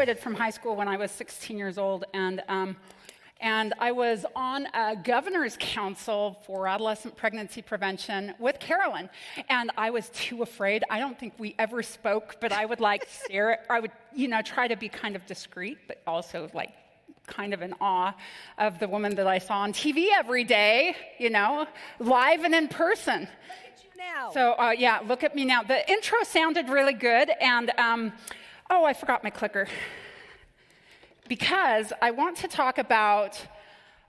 graduated from high school when I was 16 years old, and I was on a governor's council for adolescent pregnancy prevention with Carolyn, and I was too afraid. I don't think we ever spoke, but I would stare at, I would, try to be kind of discreet, but also kind of in awe of the woman that I saw on TV every day, live and in person. Now. So, yeah, look at me now. The intro sounded really good, and, I forgot my clicker. Because I want to talk about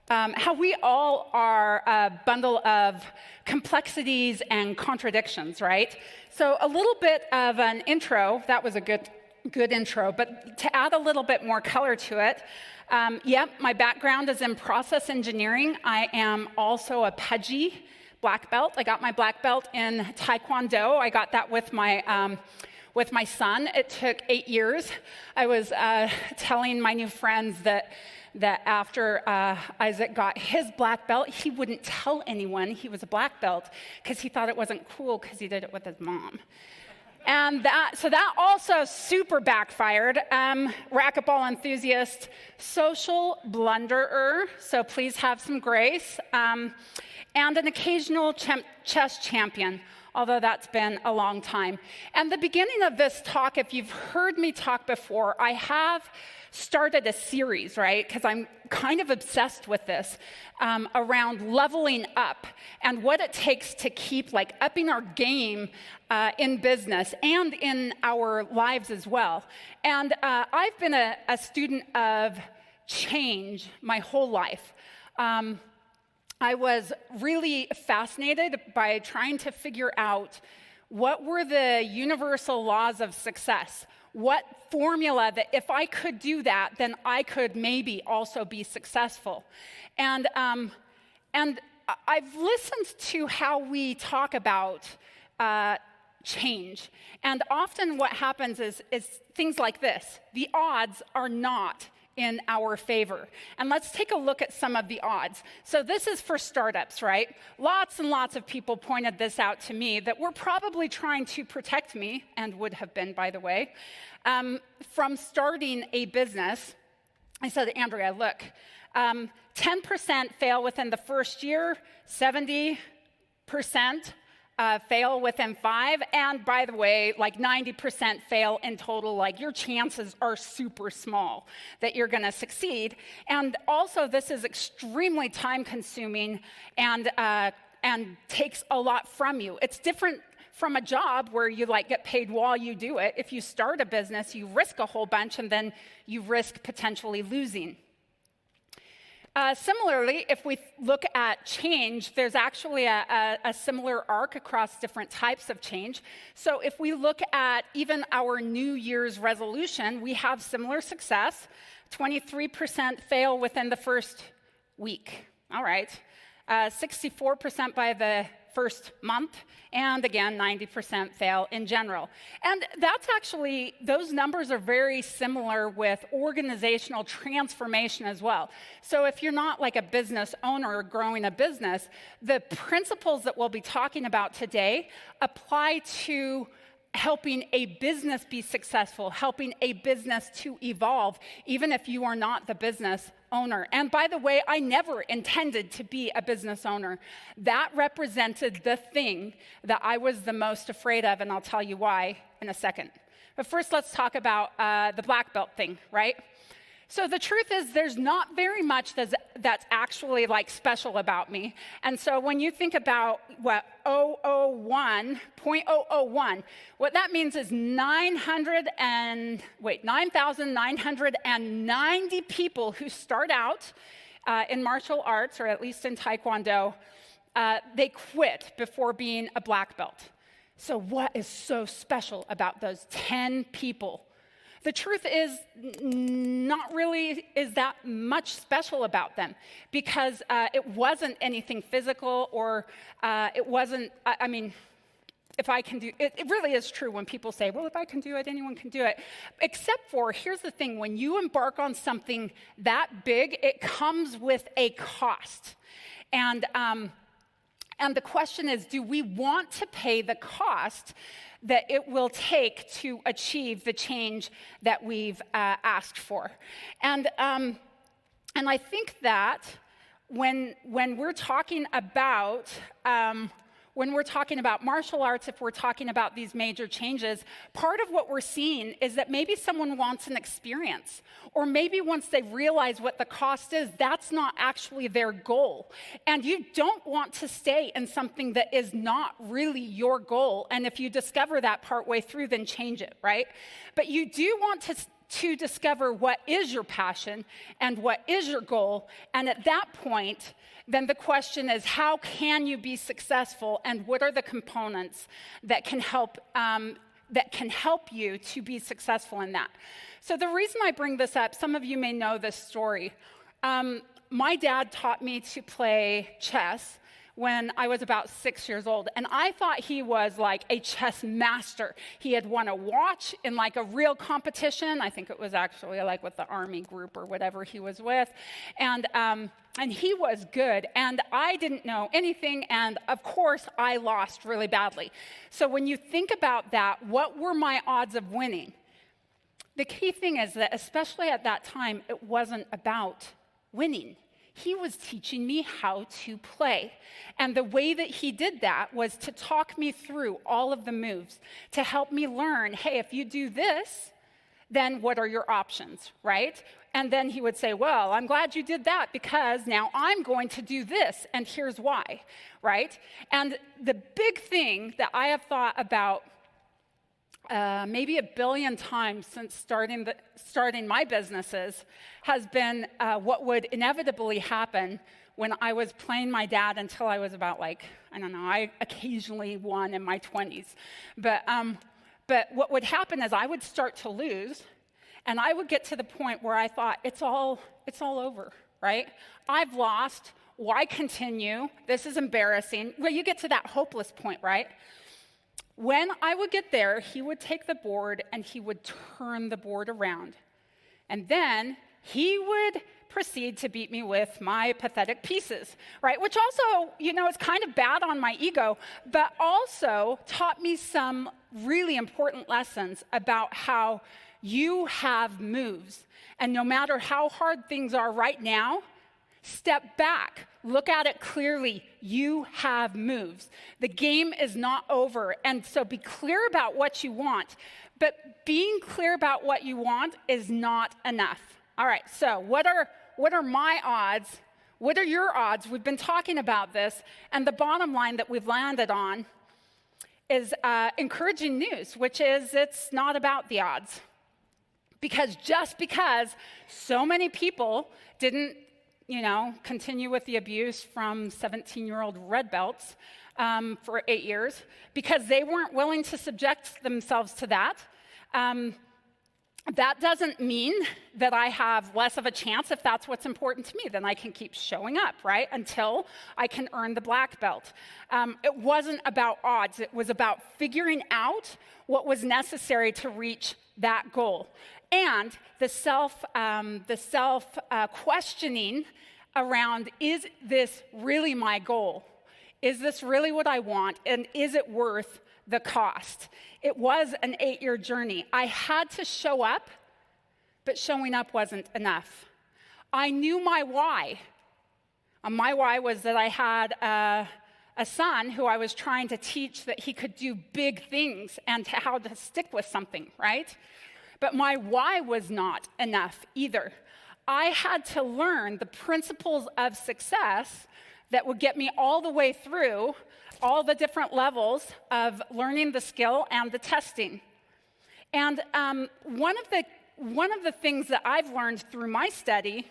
how we all are a bundle of complexities and contradictions, right? So a little bit of an intro, that was a good intro, but to add a little bit more color to it, my background is in process engineering. I am also a pudgy black belt. I got my black belt in Taekwondo. I got that with my son. It took 8 years. I was telling my new friends that after Isaac got his black belt, he wouldn't tell anyone he was a black belt because he thought it wasn't cool because he did it with his mom. And that also super backfired. Racquetball enthusiast, social blunderer, so please have some grace, and an occasional chess champion, although that's been a long time. And the beginning of this talk, if you've heard me talk before, I have started a series, right? Because I'm kind of obsessed with this, around leveling up and what it takes to keep upping our game in business and in our lives as well. And I've been a student of change my whole life. I was really fascinated by trying to figure out what were the universal laws of success, what formula that if I could do that, then I could maybe also be successful. And I've listened to how we talk about change. And often what happens is things like this. The odds are not in our favor. And let's take a look at some of the odds. So this is for startups, right? Lots and lots of people pointed this out to me that were probably trying to protect me, and would have been, by the way, from starting a business. I said, Andrea, look, 10% fail within the first year, 70% fail within 5, and by the way, 90% fail in total. Your chances are super small that you're going to succeed. And also, this is extremely time-consuming and takes a lot from you. It's different from a job where you get paid while you do it. If you start a business, you risk a whole bunch, and then you risk potentially losing. Similarly, if we look at change, there's actually a similar arc across different types of change. So if we look at even our New Year's resolution, we have similar success. 23% fail within the first week. All right. 64% by the first month, and again, 90% fail in general. And that's actually, those numbers are very similar with organizational transformation as well. So if you're not a business owner or growing a business, the principles that we'll be talking about today apply to helping a business be successful, helping a business to evolve, even if you are not the business owner. And by the way, I never intended to be a business owner. That represented the thing that I was the most afraid of, and I'll tell you why in a second. But first, let's talk about the black belt thing, right? So the truth is, there's not very much that's actually special about me. And so when you think about what 0.001, what that means is 9,990 people who start out in martial arts, or at least in Taekwondo, they quit before being a black belt. So what is so special about those 10 people? The truth is, not really is that much special about them, because it wasn't anything physical, or it wasn't, if I can do it, it really is true when people say, well, if I can do it, anyone can do it. Except for, here's the thing, when you embark on something that big, it comes with a cost. And And the question is, do we want to pay the cost that it will take to achieve the change that we've asked for? And I think that when we're talking about martial arts, if we're talking about these major changes, part of what we're seeing is that maybe someone wants an experience, or maybe once they realize what the cost is, that's not actually their goal. And you don't want to stay in something that is not really your goal. And if you discover that partway through, then change it, right? But you do want to discover what is your passion and what is your goal. And at that point, then the question is, how can you be successful, and what are the components that can help you to be successful in that? So the reason I bring this up, some of you may know this story. My dad taught me to play chess when I was about 6 years old, and I thought he was like a chess master. He had won a watch in like a real competition. I think it was actually like with the army group or whatever he was with, and he was good, and I didn't know anything, and of course I lost really badly. So when you think about that, what were my odds of winning? The key thing is that, especially at that time, it wasn't about winning. He was teaching me how to play. And the way that he did that was to talk me through all of the moves, to help me learn, hey, if you do this, then what are your options, right? And then he would say, well, I'm glad you did that, because now I'm going to do this, and here's why, right? And the big thing that I have thought about maybe 1 billion times since starting my businesses has been what would inevitably happen when I was playing my dad until I was about I occasionally won in my 20s. But what would happen is I would start to lose, and I would get to the point where I thought, it's all over, right? I've lost. Why continue? This is embarrassing. Well, you get to that hopeless point, right? When I would get there, he would take the board and he would turn the board around. And then he would proceed to beat me with my pathetic pieces, right? Which also, is kind of bad on my ego, but also taught me some really important lessons about how you have moves. And no matter how hard things are right now, step back, look at it clearly. You have moves. The game is not over. And so be clear about what you want. But being clear about what you want is not enough. All right, so what are my odds? What are your odds? We've been talking about this. And the bottom line that we've landed on is encouraging news, which is it's not about the odds. Because just because so many people didn't continue with the abuse from 17-year-old red belts for 8 years, because they weren't willing to subject themselves to that. That doesn't mean that I have less of a chance. If that's what's important to me, then I can keep showing up, right, until I can earn the black belt. It wasn't about odds. It was about figuring out what was necessary to reach that goal. And the self-questioning around, is this really my goal? Is this really what I want? And is it worth the cost? It was an 8-year journey. I had to show up, but showing up wasn't enough. I knew my why. My why was that I had a son who I was trying to teach that he could do big things and how to stick with something, right? But my why was not enough either. I had to learn the principles of success that would get me all the way through all the different levels of learning the skill and the testing. And one of the things that I've learned through my study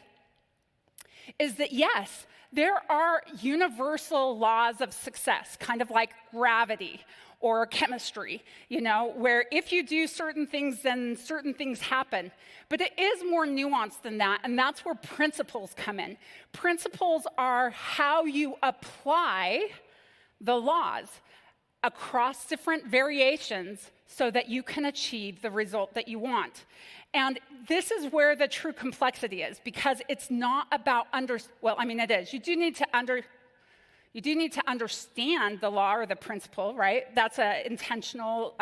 is that, yes, there are universal laws of success, kind of like gravity or chemistry, where if you do certain things, then certain things happen. But it is more nuanced than that, and that's where principles come in. Principles are how you apply the laws across different variations so that you can achieve the result that you want. And this is where the true complexity is, because it's not about it is. You do need to You do need to understand the law or the principle, right? That's a intentional,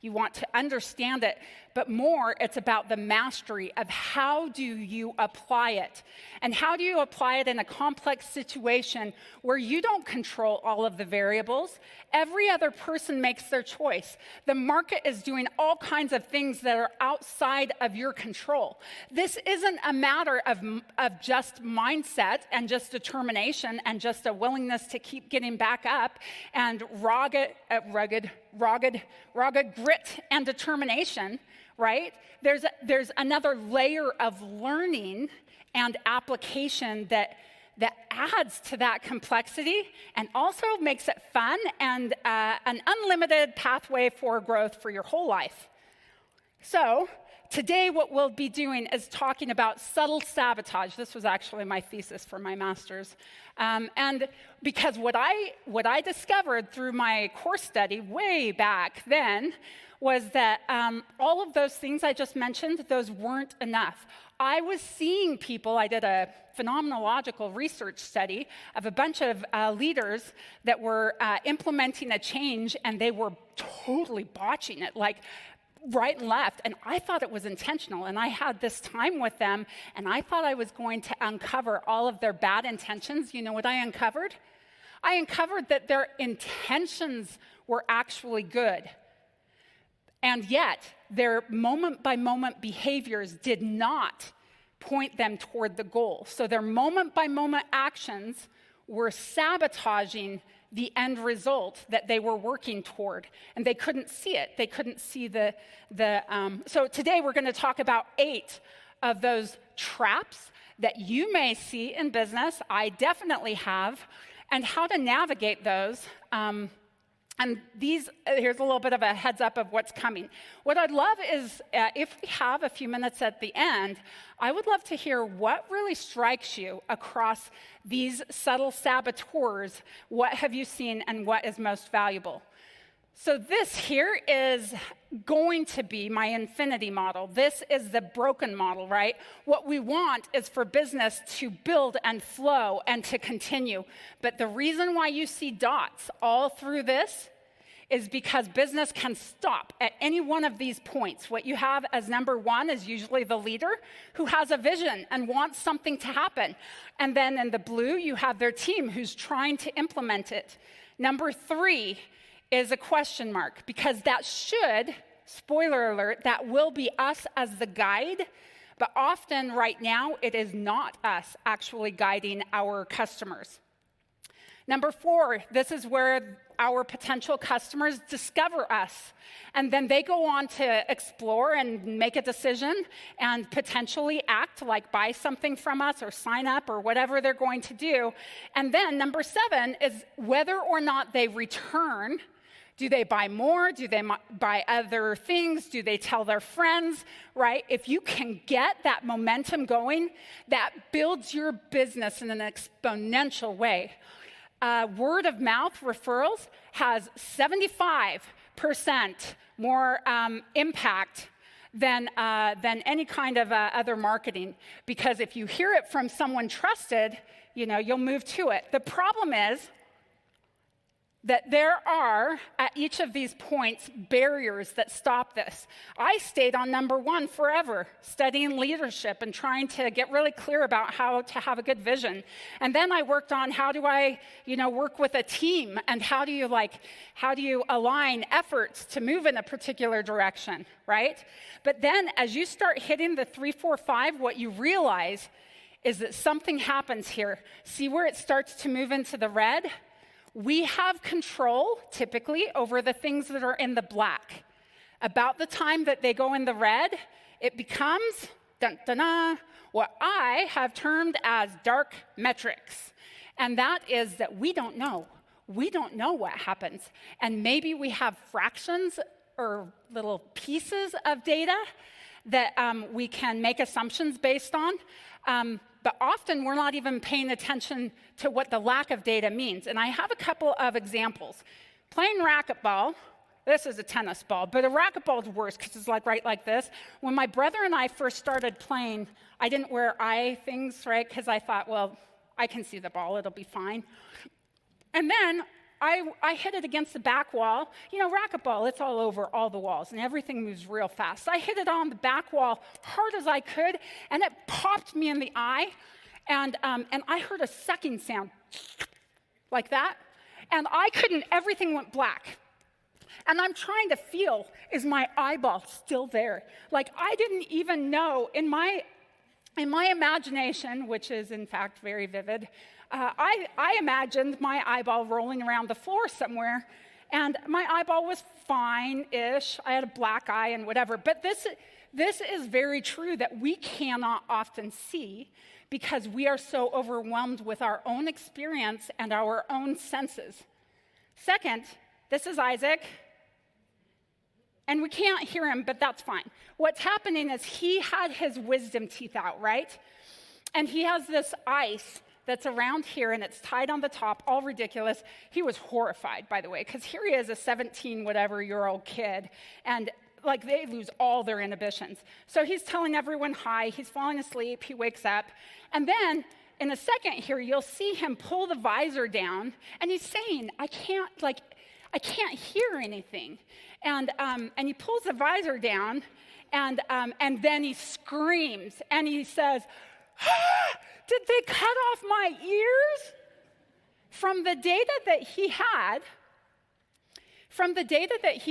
you want to understand it, but more, it's about the mastery of how do you apply it. And how do you apply it in a complex situation where you don't control all of the variables? Every other person makes their choice. The market is doing all kinds of things that are outside of your control. This isn't a matter of just mindset and just determination and just a willingness to keep getting back up and rugged grit and determination, right? There's another layer of learning and application that adds to that complexity and also makes it fun and an unlimited pathway for growth for your whole life. So today what we'll be doing is talking about subtle sabotage. This was actually my thesis for my master's. And because what I discovered through my course study way back then was that all of those things I just mentioned, those weren't enough. I was seeing people, I did a phenomenological research study of a bunch of leaders that were implementing a change, and they were totally botching it, like right and left, and I thought it was intentional, and I had this time with them, and I thought I was going to uncover all of their bad intentions. You know what I uncovered? I uncovered that their intentions were actually good. And yet, their moment-by-moment behaviors did not point them toward the goal. So their moment-by-moment actions were sabotaging the end result that they were working toward. And they couldn't see it. They couldn't see So today we're going to talk about 8 of those traps that you may see in business. I definitely have. And how to navigate those. And here's a little bit of a heads up of what's coming. What I'd love is, if we have a few minutes at the end, I would love to hear what really strikes you across these subtle saboteurs. What have you seen and what is most valuable? So this here is going to be my infinity model. This is the broken model, right? What we want is for business to build and flow and to continue. But the reason why you see dots all through this is because business can stop at any one of these points. What you have as number 1 is usually the leader who has a vision and wants something to happen. And then in the blue, you have their team who's trying to implement it. Number 3 is a question mark, because that should, spoiler alert, that will be us as the guide, but often right now it is not us actually guiding our customers. Number 4, this is where our potential customers discover us, and then they go on to explore and make a decision and potentially act, like buy something from us or sign up or whatever they're going to do. And then number 7 is whether or not they return. Do they buy more? Do they buy other things? Do they tell their friends, right? If you can get that momentum going, that builds your business in an exponential way. Word of mouth referrals has 75% more impact than any kind of other marketing. Because if you hear it from someone trusted, you'll move to it. The problem is that there are, at each of these points, barriers that stop this. I stayed on number 1 forever, studying leadership and trying to get really clear about how to have a good vision. And then I worked on how do I, work with a team, and how do you align efforts to move in a particular direction, right? But then as you start hitting the 3, 4, 5, what you realize is that something happens here. See where it starts to move into the red? We have control, typically, over the things that are in the black. About the time that they go in the red, it becomes, what I have termed as dark metrics. And that is that we don't know. We don't know what happens. And maybe we have fractions or little pieces of data that we can make assumptions based on. But often we're not even paying attention to what the lack of data means. And I have a couple of examples. Playing racquetball, this is a tennis ball, but a racquetball is worse because it's right like this. When my brother and I first started playing, I didn't wear eye things, right? Because I thought, well, I can see the ball, it'll be fine. And then I hit it against the back wall. You know, racquetball, it's all over all the walls, and everything moves real fast. So I hit it on the back wall hard as I could, and it popped me in the eye, and I heard a sucking sound like that, and I couldn't, everything went black. And I'm trying to feel, is my eyeball still there? Like, I didn't even know, in my imagination, which is in fact very vivid, I imagined my eyeball rolling around the floor somewhere, and my eyeball was fine-ish. I had a black eye and whatever. But this is very true that we cannot often see because we are so overwhelmed with our own experience and our own senses. Second, this is Isaac. And we can't hear him, but that's fine. What's happening is he had his wisdom teeth out, right? And he has this ice that's around here, and it's tied on the top, all ridiculous. He was horrified, by the way, because here he is, a 17-whatever-year-old kid, and like they lose all their inhibitions. So he's telling everyone hi, he's falling asleep, he wakes up, and then in a second here, you'll see him pull the visor down, and he's saying, I can't hear anything. And he pulls the visor down, and then he screams, and he says, ah, did they cut off my ears? From the data that he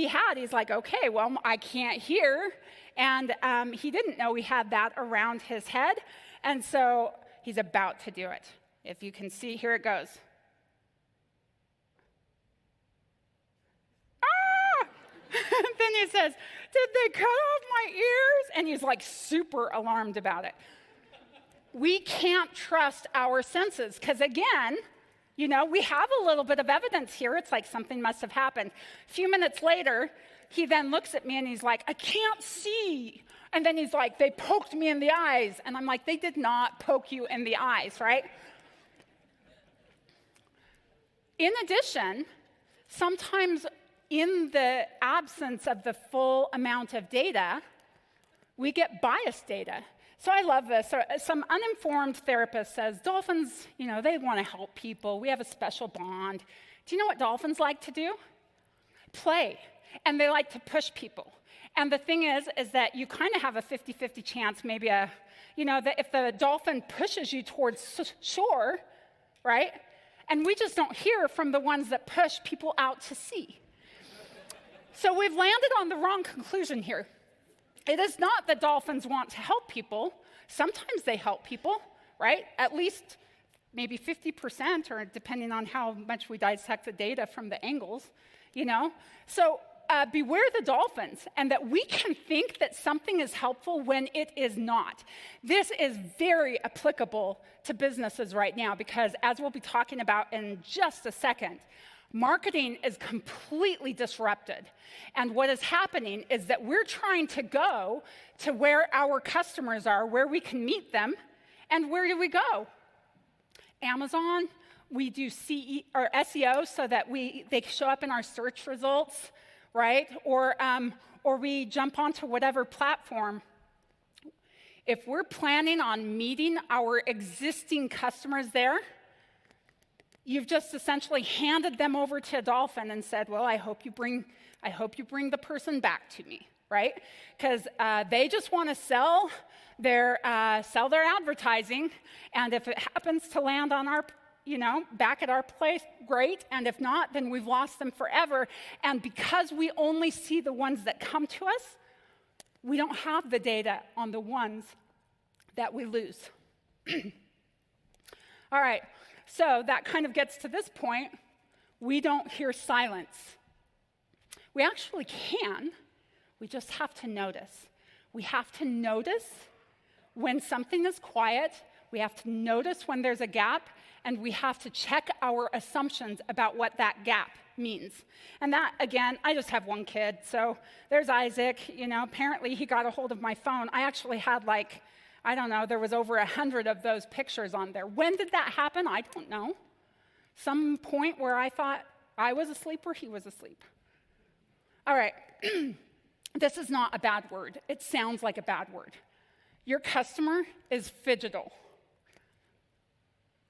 had, he's like, okay, well, I can't hear. And he didn't know he had that around his head. And so he's about to do it. If you can see, here it goes. Then he says, did they cut off my ears? And he's like super alarmed about it. We can't trust our senses because, again, you know, we have a little bit of evidence here. It's like something must have happened. A few minutes later, he then looks at me and he's like, I can't see. And then he's like, they poked me in the eyes. And I'm like, they did not poke you in the eyes, right? In addition, sometimes in the absence of the full amount of data, we get biased data. So I love this. So some uninformed therapist says, dolphins, you know, they want to help people. We have a special bond. Do you know what dolphins like to do? Play. And they like to push people. And the thing is that you kind of have a 50-50 chance, maybe that if the dolphin pushes you towards shore, right? And we just don't hear from the ones that push people out to sea. So we've landed on the wrong conclusion here. It is not that dolphins want to help people. Sometimes they help people, right? At least maybe 50%, or depending on how much we dissect the data from the angles, you know? So beware the dolphins, and that we can think that something is helpful when it is not. This is very applicable to businesses right now because, as we'll be talking about in just a second, marketing is completely disrupted. And what is happening is that we're trying to go to where our customers are, where we can meet them. And where do we go? Amazon. We do SEO so that they show up in our search results, right? Or we jump onto whatever platform. If we're planning on meeting our existing customers there, you've just essentially handed them over to a dolphin and said, well, I hope you bring the person back to me, right? Because they just want to sell their advertising, and if it happens to land on our, back at our place, great, and if not, then we've lost them forever. And because we only see the ones that come to us, we don't have the data on the ones that we lose. All right. So that kind of gets to this point. We don't hear silence. We actually can. We just have to notice. We have to notice when something is quiet. We have to notice when there's a gap. And we have to check our assumptions about what that gap means. And that, again, I just have one kid. So there's Isaac. Apparently he got a hold of my phone. I actually had there was over 100 of those pictures on there. When did that happen? I don't know. Some point where I thought I was asleep or he was asleep. All right. This is not a bad word. It sounds like a bad word. Your customer is phygital.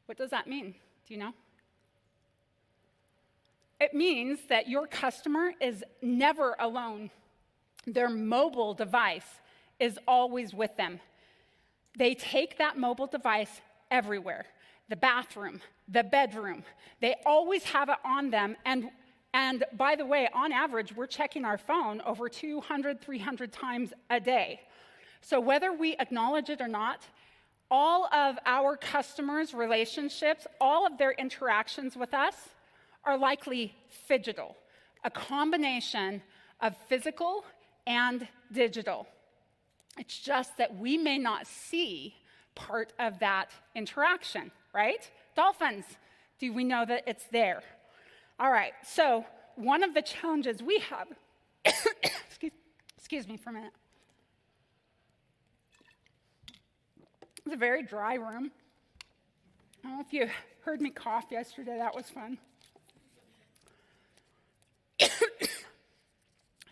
What does that mean? Do you know? It means that your customer is never alone. Their mobile device is always with them. They take that mobile device everywhere. The bathroom, the bedroom. They always have it on them. And by the way, on average, we're checking our phone over 200, 300 times a day. So whether we acknowledge it or not, all of our customers' relationships, all of their interactions with us are likely phygital, a combination of physical and digital. It's just that we may not see part of that interaction, right? Dolphins, do we know that it's there? All right, so one of the challenges we have, excuse me for a minute. It's a very dry room. I don't know if you heard me cough yesterday, that was fun.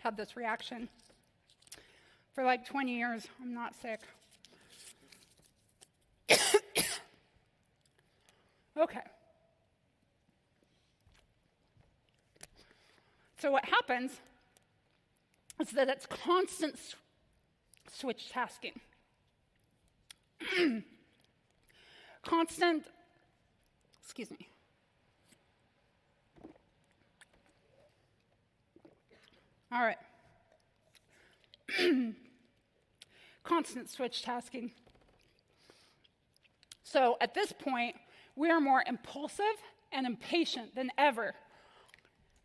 Had this reaction. For like 20 years, I'm not sick. Okay. So what happens is that it's constant switch tasking. Excuse me. All right. Constant switch tasking. So at this point, we are more impulsive and impatient than ever.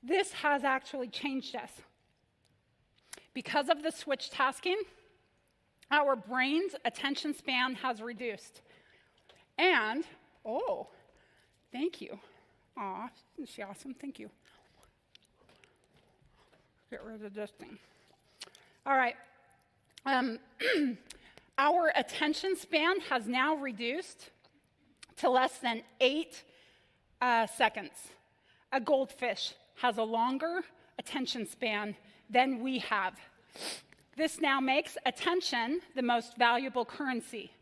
This has actually changed us. Because of the switch tasking, our brain's attention span has reduced. And, oh, thank you. Aw, isn't she awesome? Thank you. Get rid of this thing. All right. Our attention span has now reduced to less than 8 seconds. A goldfish has a longer attention span than we have. This now makes attention the most valuable currency.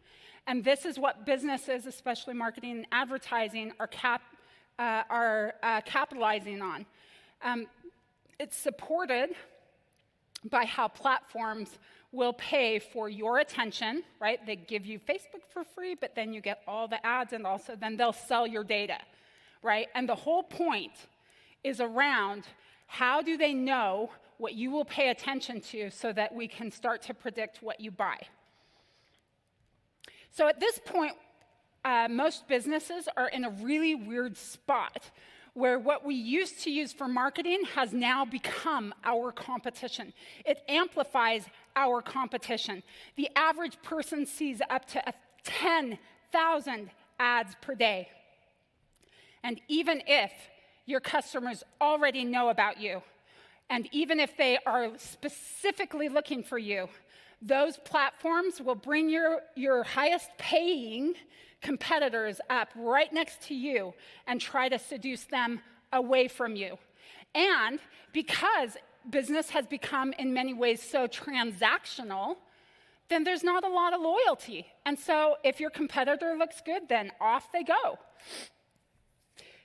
And this is what businesses, especially marketing and advertising, are capitalizing on. It's supported by how platforms will pay for your attention, right? They give you Facebook for free, but then you get all the ads, and also then they'll sell your data, right? And the whole point is around how do they know what you will pay attention to so that we can start to predict what you buy. So at this point, most businesses are in a really weird spot where what we used to use for marketing has now become our competition. It amplifies our competition. The average person sees up to 10,000 ads per day. And even if your customers already know about you, and even if they are specifically looking for you, those platforms will bring your highest paying competitors up right next to you and try to seduce them away from you. And because business has become in many ways so transactional, then there's not a lot of loyalty. And so if your competitor looks good, then off they go.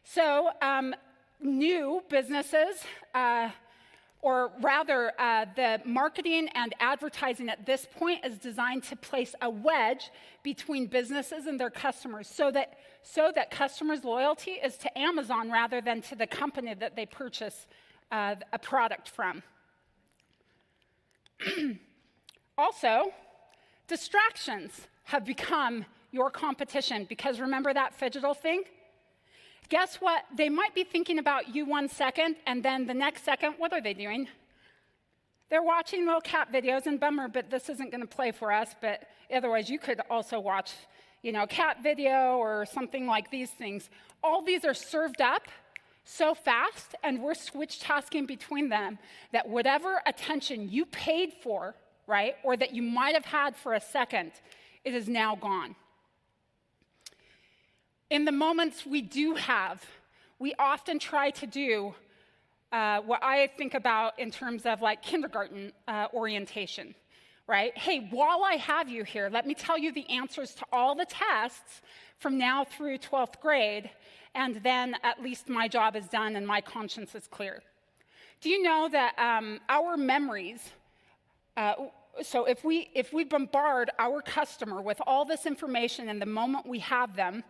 So new businesses, or rather the marketing and advertising at this point is designed to place a wedge between businesses and their customers so that customers' loyalty is to Amazon rather than to the company that they purchase a product from. Also, distractions have become your competition because remember that phygital thing? Guess what? They might be thinking about you 1 second, and then the next second, what are they doing? They're watching little cat videos, and bummer, but this isn't going to play for us, but otherwise you could also watch, a cat video or something like these things. All these are served up so fast, and we're switch tasking between them that whatever attention you paid for, right, or that you might have had for a second, it is now gone. In the moments we do have, we often try to do what I think about in terms of like kindergarten orientation, right? Hey, while I have you here, let me tell you the answers to all the tests from now through 12th grade, and then at least my job is done and my conscience is clear. Do you know that our memories, so if we bombard our customer with all this information in the moment we have them,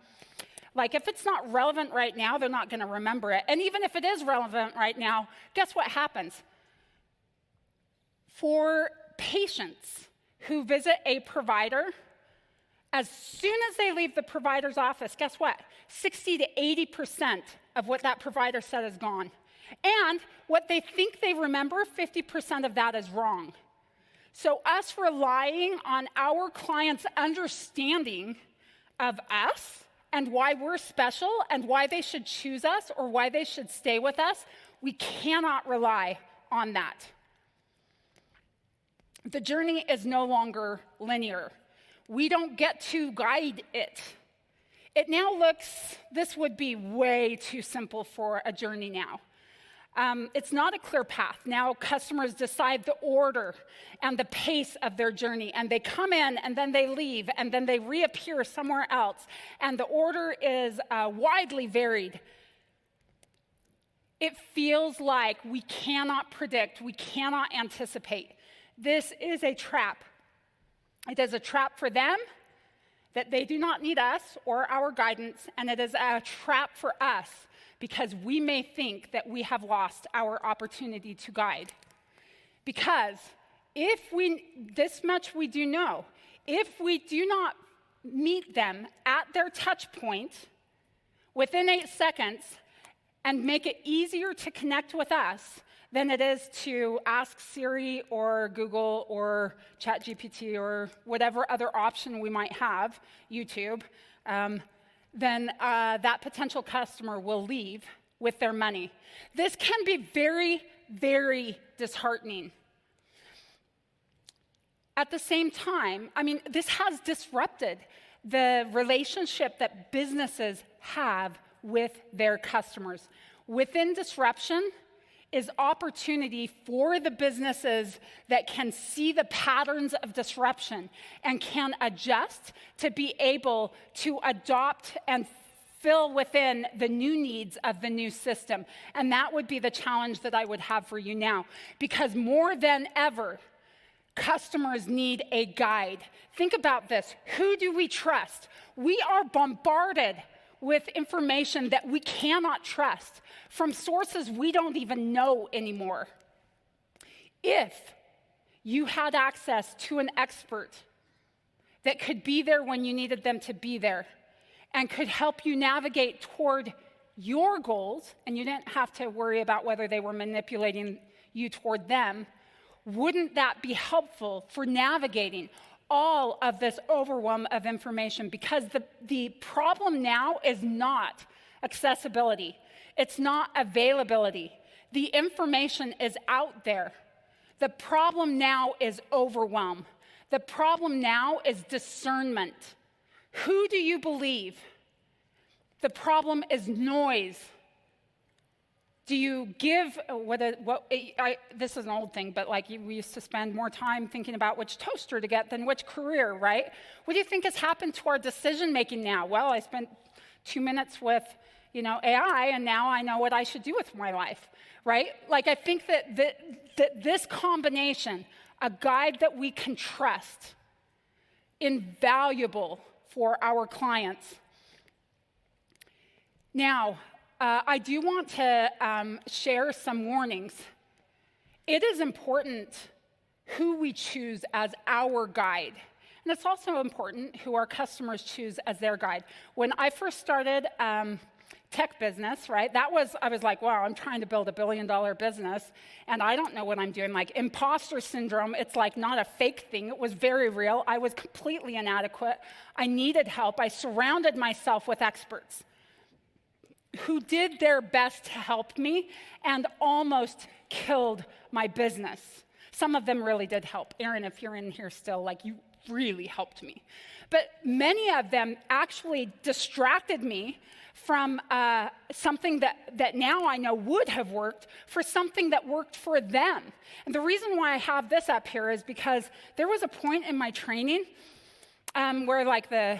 like if it's not relevant right now, they're not going to remember it. And even if it is relevant right now, guess what happens? For patients who visit a provider, as soon as they leave the provider's office, guess what? 60 to 80% of what that provider said is gone. And what they think they remember, 50% of that is wrong. So us relying on our clients' understanding of us and why we're special and why they should choose us or why they should stay with us, we cannot rely on that. The journey is no longer linear. We don't get to guide it. It now looks, this would be way too simple for a journey now. It's not a clear path. Now customers decide the order and the pace of their journey, and they come in and then they leave and then they reappear somewhere else, and the order is widely varied. It feels like we cannot predict, we cannot anticipate. This is a trap. It is a trap for them that they do not need us or our guidance, and it is a trap for us because we may think that we have lost our opportunity to guide. Because this much we do know, if we do not meet them at their touch point within 8 seconds and make it easier to connect with us than it is to ask Siri or Google or ChatGPT or whatever other option we might have, YouTube, then that potential customer will leave with their money. This can be very, very disheartening. At the same time, this has disrupted the relationship that businesses have with their customers. Within disruption is opportunity for the businesses that can see the patterns of disruption and can adjust to be able to adopt and fill within the new needs of the new system. And that would be the challenge that I would have for you now. Because more than ever, customers need a guide. Think about this. Who do we trust? We are bombarded with information that we cannot trust from sources we don't even know anymore. If you had access to an expert that could be there when you needed them to be there and could help you navigate toward your goals, and you didn't have to worry about whether they were manipulating you toward them, wouldn't that be helpful for navigating all of this overwhelm of information? Because the problem now is not accessibility. It's not availability. The information is out there. The problem now is overwhelm. The problem now is discernment. Who do you believe? The problem is noise. Do you give, this is an old thing, but we used to spend more time thinking about which toaster to get than which career, right? What do you think has happened to our decision making now? Well, I spent 2 minutes with, AI, and now I know what I should do with my life, right? I think that this combination, a guide that we can trust, invaluable for our clients. Now, I do want to share some warnings. It is important who we choose as our guide. And it's also important who our customers choose as their guide. When I first started tech business, right, I was like, wow, I'm trying to build $1 billion business, and I don't know what I'm doing. Imposter syndrome, it's not a fake thing. It was very real. I was completely inadequate. I needed help. I surrounded myself with experts who did their best to help me and almost killed my business. Some of them really did help. Aaron, if you're in here still, you really helped me. But many of them actually distracted me from something that now I know would have worked for something that worked for them. And the reason why I have this up here is because there was a point in my training where like the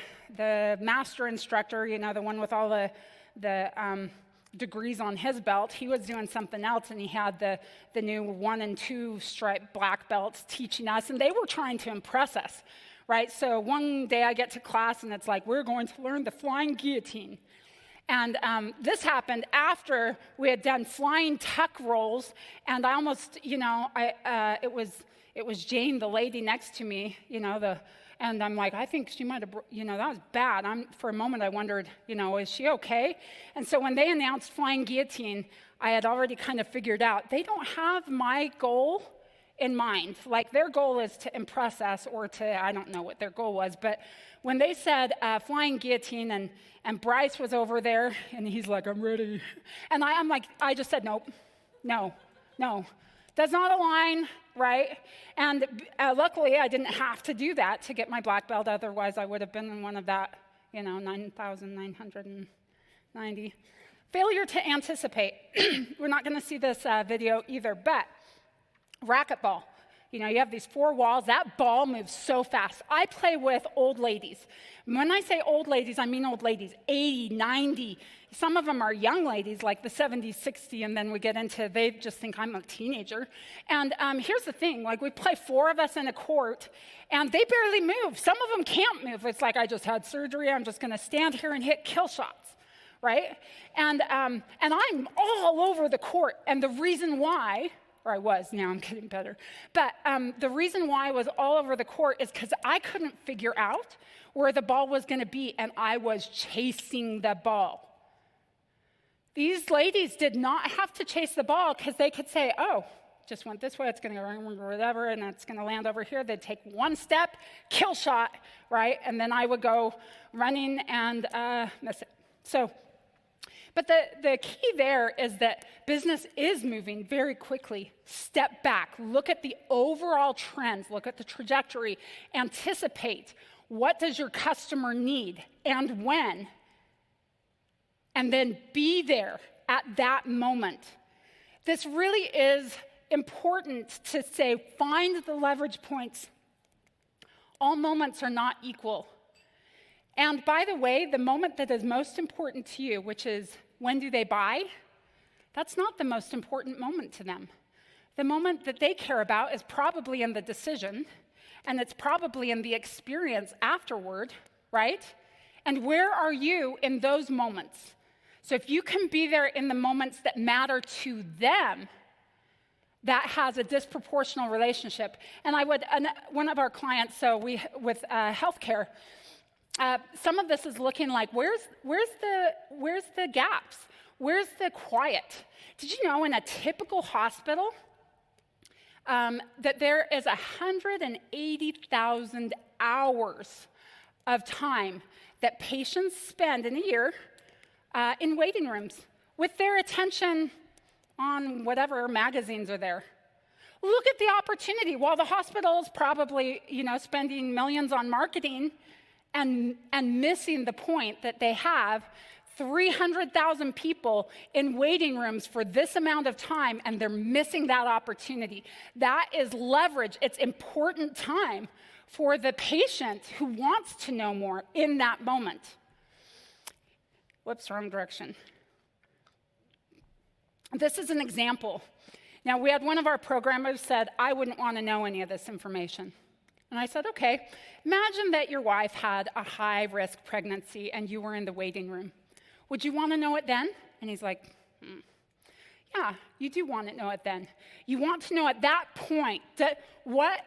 master instructor, the one with all the degrees on his belt, he was doing something else, and he had the new 1 and 2 stripe black belts teaching us, and they were trying to impress us, right? So one day I get to class, and it's like, we're going to learn the flying guillotine. And this happened after we had done flying tuck rolls, and I almost, it was Jane, the lady next to me, and I'm like, I think she might have, that was bad. For a moment, I wondered, is she okay? And so when they announced flying guillotine, I had already kind of figured out, they don't have my goal in mind. Like, their goal is to impress us or I don't know what their goal was, but when they said flying guillotine and Bryce was over there, and he's like, I'm ready. And I'm like, I just said, nope, no. Does not align, right? And luckily, I didn't have to do that to get my black belt. Otherwise, I would have been in one of that, 9,990. Failure to anticipate. We're not going to see this video either, but racquetball. You have these 4 walls. That ball moves so fast. I play with old ladies. When I say old ladies, I mean old ladies, 80, 90. Some of them are young ladies, like the 70, 60, and then we get into, they just think I'm a teenager. And here's the thing, like we play 4 of us in a court, and they barely move. Some of them can't move. It's like, I just had surgery. I'm just going to stand here and hit kill shots, right? And I'm all over the court, and the reason why, or I was, now I'm getting better. But the reason why I was all over the court is because I couldn't figure out where the ball was going to be, and I was chasing the ball. These ladies did not have to chase the ball because they could say, oh, just went this way, it's going to go whatever, and it's going to land over here. They'd take one step, kill shot, right? And then I would go running and miss it. But the key there is that business is moving very quickly. Step back, look at the overall trends, look at the trajectory, anticipate what does your customer need and when, and then be there at that moment. This really is important to say, find the leverage points. All moments are not equal. And by the way, the moment that is most important to you, which is when do they buy, that's not the most important moment to them. The moment that they care about is probably in the decision, and it's probably in the experience afterward, right? And where are you in those moments? So if you can be there in the moments that matter to them, that has a disproportional relationship. And one of our clients, with healthcare, some of this is looking like, where's the gaps? Where's the quiet? Did you know in a typical hospital that there is 180,000 hours of time that patients spend in a year in waiting rooms with their attention on whatever magazines are there? Look at the opportunity. While the hospital is probably, spending millions on marketing and missing the point that they have 300,000 people in waiting rooms for this amount of time, and they're missing that opportunity. That is leverage. It's important time for the patient who wants to know more in that moment. Whoops, wrong direction. This is an example. Now, we had one of our programmers said, I wouldn't want to know any of this information. And I said, okay, imagine that your wife had a high-risk pregnancy and you were in the waiting room. Would you want to know it then? And he's like, yeah, you do want to know it then. You want to know at that point what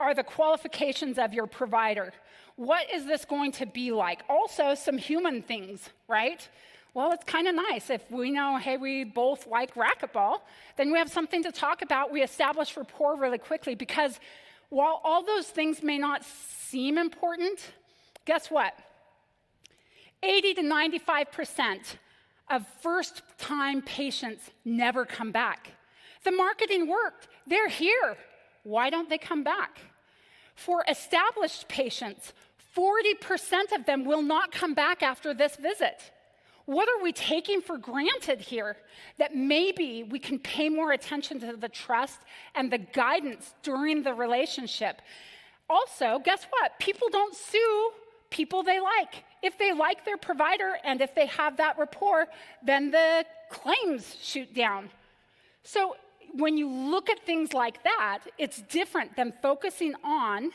are the qualifications of your provider? What is this going to be like? Also, some human things, right? Well, it's kind of nice. If we know, hey, we both like racquetball, then we have something to talk about. We establish rapport really quickly because while all those things may not seem important, guess what? 80 to 95% of first-time patients never come back. The marketing worked. They're here. Why don't they come back? For established patients, 40% of them will not come back after this visit. What are we taking for granted here? That maybe we can pay more attention to the trust and the guidance during the relationship. Also, guess what? People don't sue people they like. If they like their provider and if they have that rapport, then the claims shoot down. So when you look at things like that, it's different than focusing on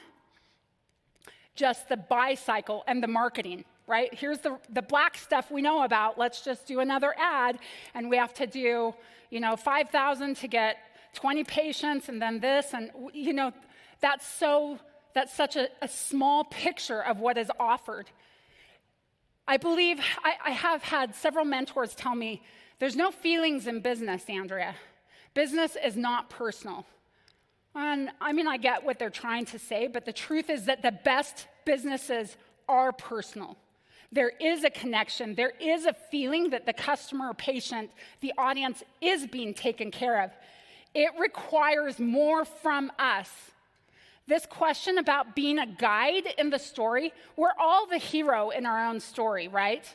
just the buy cycle and the marketing, right? Here's the black stuff we know about. Let's just do another ad, and we have to do, 5,000 to get 20 patients, and then this, and that's such a small picture of what is offered. I believe I have had several mentors tell me, there's no feelings in business, Andrea. Business is not personal. And I get what they're trying to say, but the truth is that the best businesses are personal. There is a connection. There is a feeling that the customer or patient, the audience, is being taken care of. It requires more from us. This question about being a guide in the story, we're all the hero in our own story, right?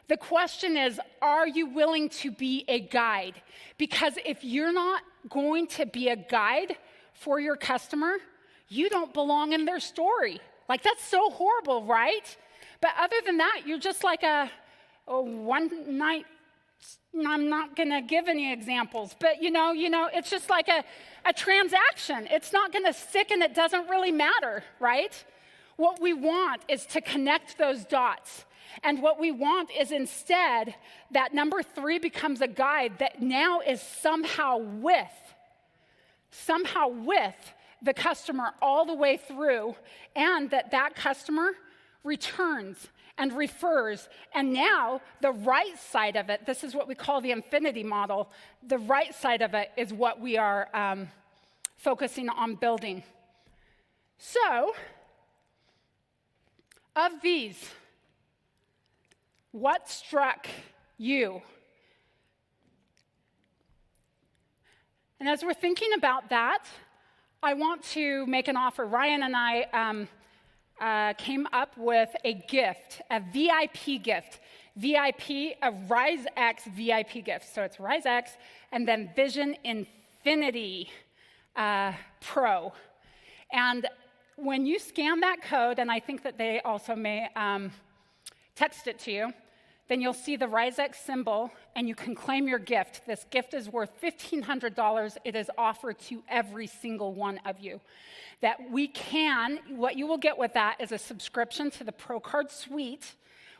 The question is, are you willing to be a guide? Because if you're not going to be a guide for your customer, you don't belong in their story. Like, that's so horrible, right? But other than that, you're just like a one night, I'm not going to give any examples, but it's just like a transaction. It's not going to stick and it doesn't really matter, right? What we want is to connect those dots. And what we want is instead that number 3 becomes a guide that now is somehow with the customer all the way through, and that customer returns and refers. And now the right side of it, this is what we call the infinity model, the right side of it is what we are focusing on building. So, of these, what struck you? And as we're thinking about that, I want to make an offer. Ryan and I came up with a gift, a VIP gift. VIP, a RizeX VIP gift. So it's RizeX and then Viision Infinity Pro. And when you scan that code, and I think that they also may text it to you, then you'll see the RizeX symbol, and you can claim your gift. This gift is worth $1,500. It is offered to every single one of you. What you will get with that is a subscription to the Pro Card Suite,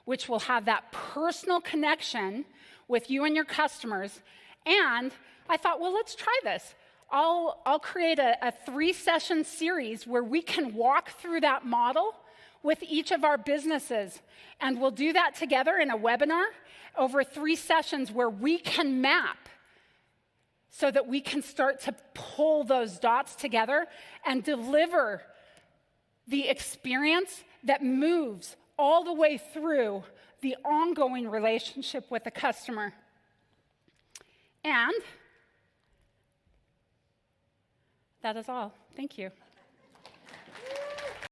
which will have that personal connection with you and your customers. And I thought, well, let's try this. I'll create a 3-session series where we can walk through that model with each of our businesses. And we'll do that together in a webinar over 3 sessions where we can map so that we can start to pull those dots together and deliver the experience that moves all the way through the ongoing relationship with the customer. And that is all. Thank you.